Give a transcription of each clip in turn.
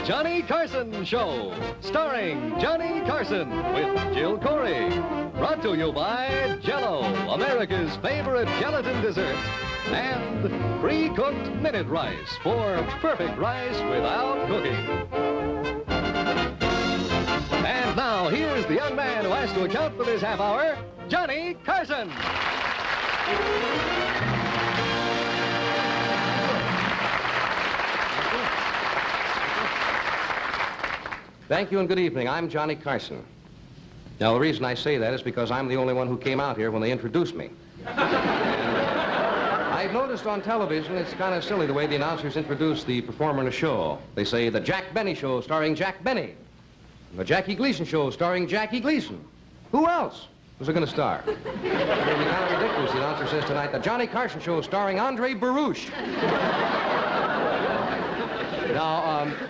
Johnny Carson Show, starring Johnny Carson with Jill Corey. Brought to you by Jell-O, America's favorite gelatin dessert, and pre-cooked minute rice for perfect rice without cooking. And now, here's the young man who has to account for this half hour, Johnny Carson. Thank you and good evening. I'm Johnny Carson. Now, the reason I say that is because I'm the only one who came out here when they introduced me. I've noticed on television it's kind of silly the way the announcers introduce the performer in a show. They say, the Jack Benny Show starring Jack Benny. The Jackie Gleason Show starring Jackie Gleason. Who else was it going to star? It'll be kind of ridiculous. The announcer says tonight, the Johnny Carson Show starring Andre Baruch. Now,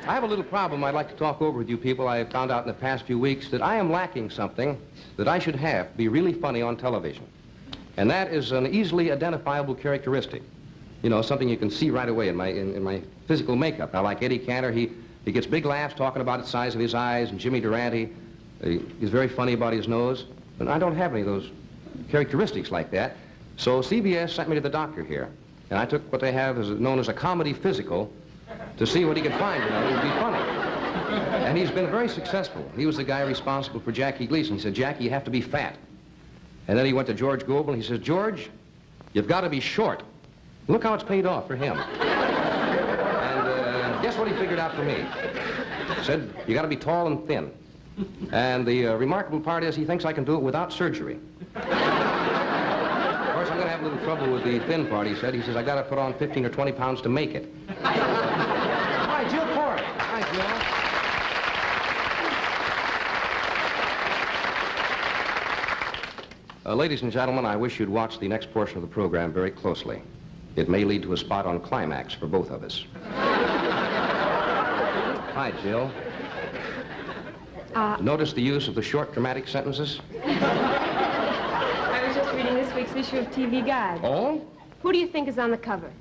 I have a little problem I'd like to talk over with you people. I have found out in the past few weeks that I am lacking something that I should have to be really funny on television. And that is an easily identifiable characteristic. You know, something you can see right away in my physical makeup. Now, like Eddie Cantor, he gets big laughs talking about the size of his eyes, and Jimmy Durante, he's very funny about his nose. But I don't have any of those characteristics like that. So CBS sent me to the doctor here. And I took what they have is known as a comedy physical to see what he could find, you know, it would be funny. And he's been very successful. He was the guy responsible for Jackie Gleason. He said, Jackie, you have to be fat. And then he went to George Gobel, and he says, George, you've got to be short. Look how it's paid off for him. And guess what he figured out for me? He said, you got to be tall and thin. And the remarkable part is he thinks I can do it without surgery. Of course, I'm going to have a little trouble with the thin part, he said. He says, I got to put on 15 or 20 pounds to make it. Hi, Jill Corey. Hi, Jill. Ladies and gentlemen, I wish you'd watch the next portion of the program very closely. It may lead to a spot on climax for both of us. Hi, Jill. Notice the use of the short dramatic sentences? I was just reading this week's issue of TV Guide. Oh? Who do you think is on the cover?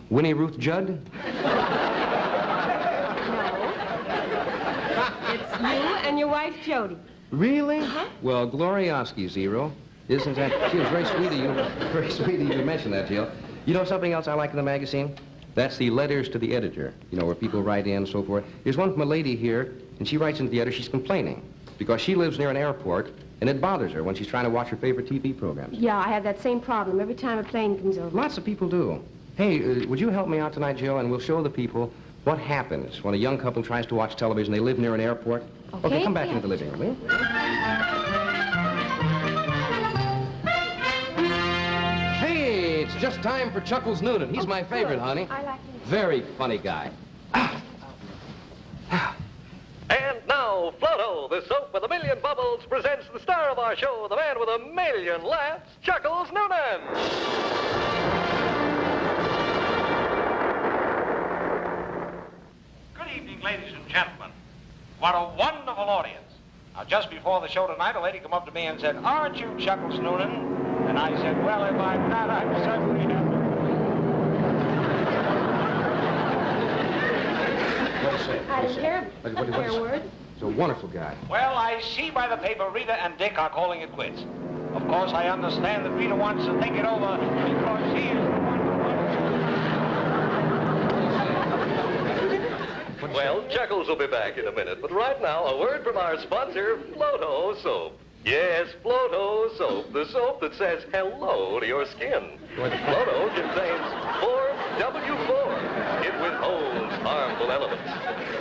Winnie Ruth Judd? No. It's you and your wife, Jody. Really? Uh-huh. Well, Glorioski, Zero. Isn't that... She was very sweet of you. Very sweet of you to mention that, Jill. You know something else I like in the magazine? That's the letters to the editor, you know, where people write in and so forth. There's one from a lady here, and she writes into the editor, she's complaining because she lives near an airport, and it bothers her when she's trying to watch her favorite TV programs. Yeah, I have that same problem every time a plane comes over. Lots of people do. Hey, would you help me out tonight, Jill, and we'll show the people what happens when a young couple tries to watch television. They live near an airport. Okay, come back into the living room, will you? Hey, it's just time for Chuckles Noonan. He's my favorite, honey. I like him. Very funny guy. And now, Floto, the soap with a million bubbles, presents the star of our show, the man with a million laughs, Chuckles Noonan. Good evening, ladies and gentlemen. What a wonderful audience. Now, just before the show tonight, a lady came up to me and said, aren't you Chuckles Noonan? And I said, well, if I'm not, I'm certainly happy. What do you say? I didn't hear a word. He's a wonderful guy. Well, I see by the paper Rita and Dick are calling it quits. Of course, I understand that Rita wants to think it over because he is the one who wants. Well, Chuckles will be back in a minute, but right now, a word from our sponsor, Floto Soap. Yes, Floto Soap, the soap that says hello to your skin. Floto contains 4W4. It withholds harmful elements.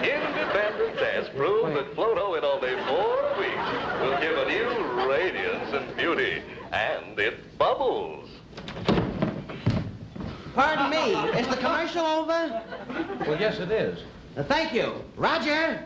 Independent tests prove that Floto in only 4 weeks will give a new radiance and beauty. And it bubbles. Pardon me, is the commercial over? Well, yes, it is. Thank you. Roger.